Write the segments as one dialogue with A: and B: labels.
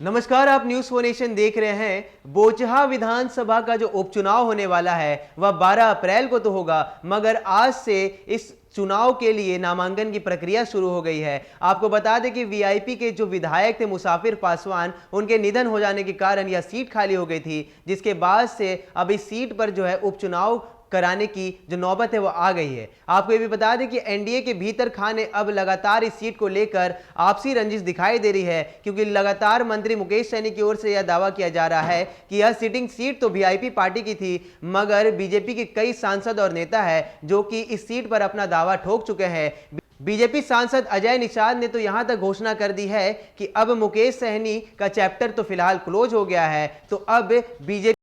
A: नमस्कार, आप news 4 nation देख रहे हैं। बोचहा विधानसभा का जो उपचुनाव होने वाला है वह 12 अप्रैल को तो होगा, मगर आज से इस चुनाव के लिए नामांकन की प्रक्रिया शुरू हो गई है। आपको बता दें कि वीआईपी के जो विधायक थे मुसाफिर पासवान, उनके निधन हो जाने के कारण यह सीट खाली हो गई थी, जिसके बाद से अब इस सीट पर जो है उपचुनाव कराने की जो नौबत है वो आ गई है। आपको ये भी बता दें कि एनडीए के भीतर खाने अब लगातार इस सीट को लेकर आपसी रंजिश दिखाई दे रही है, क्योंकि लगातार मंत्री मुकेश सैनी की ओर से यह दावा किया जा रहा है कि यह सिटिंग सीट तो वीआईपी पार्टी की थी, मगर बीजेपी के कई सांसद और नेता है जो कि इस सीट पर अपना दावा ठोक चुके हैं। बीजेपी सांसद अजय निषाद ने तो यहां तक घोषणा कर दी है कि अब मुकेश सहनी का चैप्टर तो फिलहाल क्लोज हो गया है, तो अब बीजेपी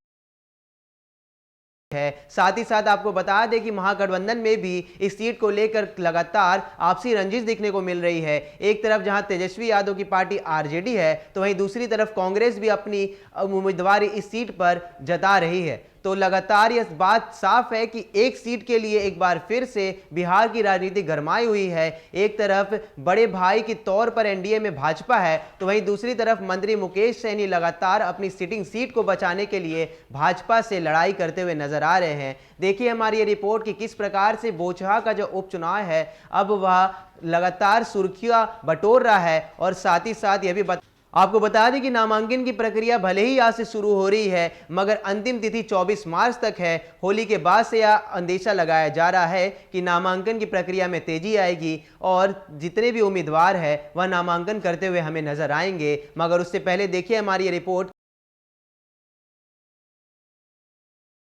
A: है। साथ ही साथ आपको बता दें कि महागठबंधन में भी इस सीट को लेकर लगातार आपसी रंजिश देखने को मिल रही है। एक तरफ जहां तेजस्वी यादव की पार्टी आरजेडी है, तो वहीं दूसरी तरफ कांग्रेस भी अपनी उम्मीदवारी इस सीट पर जता रही है। तो लगातार यह बात साफ है कि एक सीट के लिए एक बार फिर से बिहार की राजनीति गरमाई हुई है। एक तरफ बड़े भाई के तौर पर एनडीए में भाजपा है, तो वहीं दूसरी तरफ मंत्री मुकेश सैनी लगातार अपनी सिटिंग सीट को बचाने के लिए भाजपा से लड़ाई करते हुए नजर आ रहे हैं। देखिए हमारी ये रिपोर्ट कि किस प्रकार से बोचहा का जो उपचुनाव है अब वह लगातार सुर्खियां बटोर रहा है। और साथ ही साथ यह भी आपको बता दें कि नामांकन की प्रक्रिया भले ही आज से शुरू हो रही है, मगर अंतिम तिथि 24 मार्च तक है। होली के बाद से यह अंदेशा लगाया जा रहा है कि नामांकन की प्रक्रिया में तेजी आएगी और जितने भी उम्मीदवार हैं वह नामांकन करते हुए हमें नजर आएंगे। मगर उससे पहले देखिए हमारी ये रिपोर्ट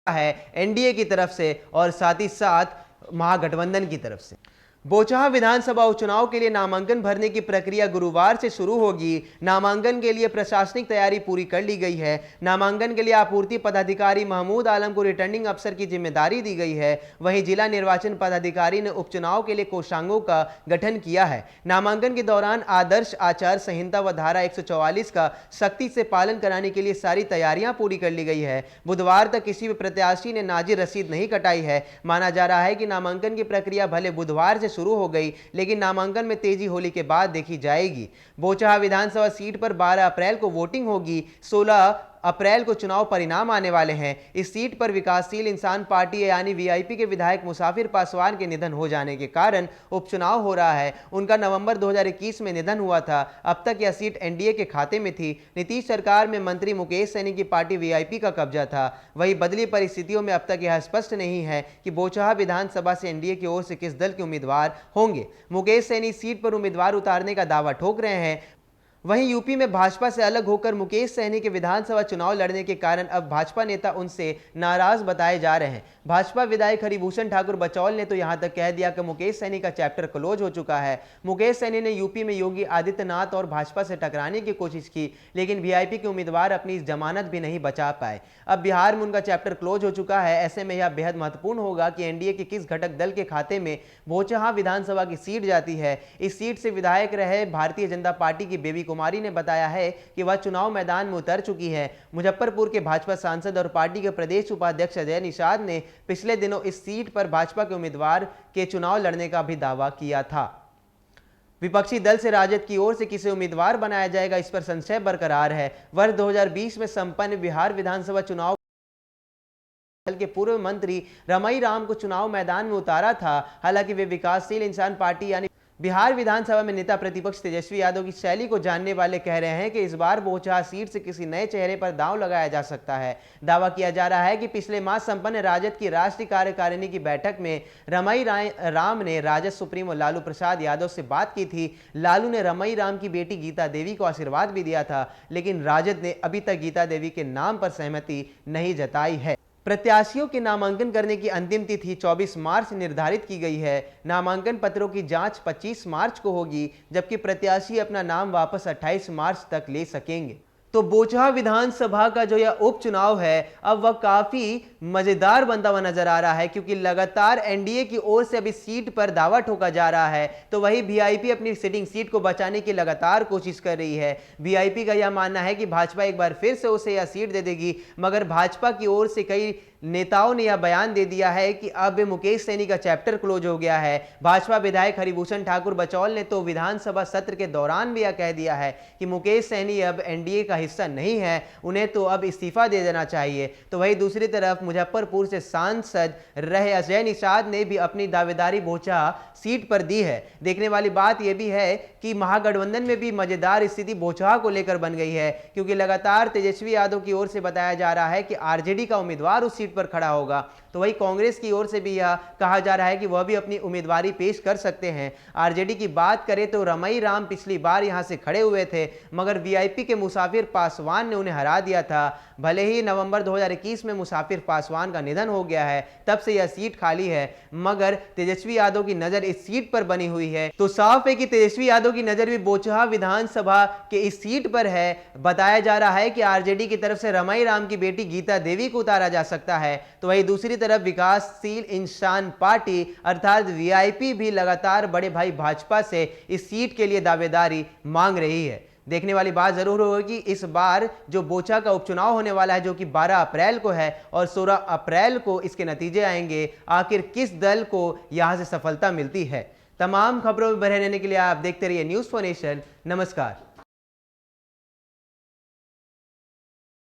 A: है एनडीए की तरफ से और साथ ही साथ महागठबंधन की तरफ से। बोचहा विधानसभा उपचुनाव के लिए नामांकन भरने की प्रक्रिया गुरुवार से शुरू होगी। नामांकन के लिए प्रशासनिक तैयारी पूरी कर ली गई है। नामांकन के लिए आपूर्ति पदाधिकारी महमूद आलम को रिटर्निंग अफसर की जिम्मेदारी दी गई है। वहीं जिला निर्वाचन पदाधिकारी ने उपचुनाव के लिए कोषांगों का गठन किया है। नामांकन के दौरान आदर्श आचार संहिता व धारा 144 का सख्ती से पालन कराने के लिए सारी तैयारियां पूरी कर ली गई है। बुधवार तक किसी भी प्रत्याशी ने नाजिर रसीद नहीं कटाई है। माना जा रहा है कि नामांकन की प्रक्रिया भले बुधवार से शुरू हो गई, लेकिन नामांकन में तेजी होली के बाद देखी जाएगी। बोचहा विधानसभा सीट पर 12 अप्रैल को वोटिंग होगी। 16 अप्रैल को चुनाव परिणाम आने वाले हैं। इस सीट पर विकासशील इंसान पार्टी यानी वीआईपी के विधायक मुसाफिर पासवान के निधन हो जाने के कारण उपचुनाव हो रहा है। उनका नवंबर 2021 में निधन हुआ था। अब तक यह सीट एनडीए के खाते में थी। नीतीश सरकार में मंत्री मुकेश सैनी की पार्टी वीआईपी का कब्जा था। वही बदली परिस्थितियों में अब तक यह स्पष्ट नहीं है कि बोचहा विधानसभा से एनडीए की ओर से किस दल के उम्मीदवार होंगे। मुकेश सैनी सीट पर उम्मीदवार उतारने का दावा ठोक रहे हैं। वहीं यूपी में भाजपा से अलग होकर मुकेश सहनी के विधानसभा चुनाव लड़ने के कारण अब भाजपा नेता उनसे नाराज बताए जा रहे हैं। भाजपा विधायक हरिभूषण ठाकुर बचौल ने तो यहां तक कह दिया कि मुकेश सहनी का चैप्टर क्लोज हो चुका है। मुकेश सहनी ने यूपी में योगी आदित्यनाथ और भाजपा से टकराने की कोशिश की, लेकिन वीआईपी के उम्मीदवार अपनी जमानत भी नहीं बचा पाए। अब बिहार में उनका चैप्टर क्लोज हो चुका है। ऐसे में यह बेहद महत्वपूर्ण होगा कि एनडीए के किस घटक दल के खाते में बोचहा विधानसभा की सीट जाती है। इस सीट से विधायक रहे भारतीय जनता पार्टी की बेबी कुमारी ने बताया है कि वह चुनाव मैदान में उतर चुकी है। मुजफ्फरपुर के भाजपा सांसद और पार्टी के प्रदेश उपाध्यक्ष अजय निषाद ने पिछले दिनों इस सीट पर भाजपा के उम्मीदवार के चुनाव लड़ने का भी दावा किया था। विपक्षी दल से राजद की ओर से किसे उम्मीदवार बनाया जाएगा, इस पर संशय बरकरार है। वर्ष 2020 में संपन्न बिहार विधानसभा चुनाव दल के पूर्व मंत्री रमई राम को चुनाव मैदान में उतारा था। हालांकि वे विकासशील इंसान पार्टी यानी बिहार विधानसभा में नेता प्रतिपक्ष तेजस्वी यादव की शैली को जानने वाले कह रहे हैं कि इस बार बोचहा सीट से किसी नए चेहरे पर दांव लगाया जा सकता है। दावा किया जा रहा है कि पिछले माह संपन्न राजद की राष्ट्रीय कार्यकारिणी की बैठक में रमई राम ने राजद सुप्रीमो लालू प्रसाद यादव से बात की थी। लालू ने रमई राम की बेटी गीता देवी को आशीर्वाद भी दिया था, लेकिन राजद ने अभी तक गीता देवी के नाम पर सहमति नहीं जताई है। प्रत्याशियों के नामांकन करने की अंतिम तिथि 24 मार्च निर्धारित की गई है। नामांकन पत्रों की जांच 25 मार्च को होगी, जबकि प्रत्याशी अपना नाम वापस 28 मार्च तक ले सकेंगे। तो बोचहा विधानसभा का जो यह उपचुनाव है अब वह काफी मजेदार बनता हुआ नजर आ रहा है, क्योंकि लगातार एनडीए की ओर से अभी सीट पर दावा ठोका जा रहा है, तो वही वीआईपी अपनी सिटिंग सीट को बचाने की लगातार कोशिश कर रही है। वीआईपी का यह मानना है कि भाजपा एक बार फिर से उसे यह सीट दे देगी, मगर भाजपा की ओर से कई नेताओं ने यह बयान दे दिया है कि अब मुकेश सहनी का चैप्टर क्लोज हो गया है। भाजपा विधायक हरिभूषण ठाकुर बचौल ने तो विधानसभा सत्र के दौरान भी यह कह दिया है कि मुकेश सहनी अब एनडीए का हिस्सा नहीं है, उन्हें तो अब इस्तीफा दे देना चाहिए। तो वहीं दूसरी तरफ मुजफ्फरपुर से सांसद रहे अजय निषाद ने भी अपनी दावेदारी बोचहा सीट पर दी है। देखने वाली बात यह भी है कि महागठबंधन में भी मजेदार स्थिति बोचहा को लेकर बन गई है, क्योंकि लगातार तेजस्वी यादव की ओर से बताया जा रहा है कि आरजेडी का उम्मीदवार उस सीट पर खड़ा होगा, तो वही कांग्रेस की ओर से भी यह कहा जा रहा है कि वह भी अपनी उम्मीदवारी पेश कर सकते हैं। आरजेडी की बात करें तो रमई राम पिछली बार यहां से खड़े हुए थे, मगर वीआईपी के मुसाफिर पासवान ने उन्हें हरा दिया था। भले ही नवंबर 2021 में मुसाफिर पासवान का निधन हो गया है, तब से यह सीट खाली है, मगर तेजस्वी यादव की नजर इस सीट पर बनी हुई है। तो साफ है कि तेजस्वी यादव की नजर भी बोचहा विधानसभा के इस सीट पर है। बताया जा रहा है कि आरजेडी की तरफ से रमई राम की बेटी गीता देवी को उतारा जा सकता है। तो वही दूसरी तरफ विकासशील इंसान पार्टी अर्थात वीआईपी भी लगातार बड़े भाई भाजपा से इस सीट के लिए दावेदारी मांग रही है। देखने वाली बात जरूर होगी इस बार जो बोचहा का उपचुनाव होने वाला है, जो कि 12 अप्रैल को है और 16 अप्रैल को इसके नतीजे आएंगे, आखिर किस दल को यहां से सफलता मिलती है। तमाम खबरों में बने रहने के लिए आप देखते रहिए न्यूज़4नेशन। नमस्कार।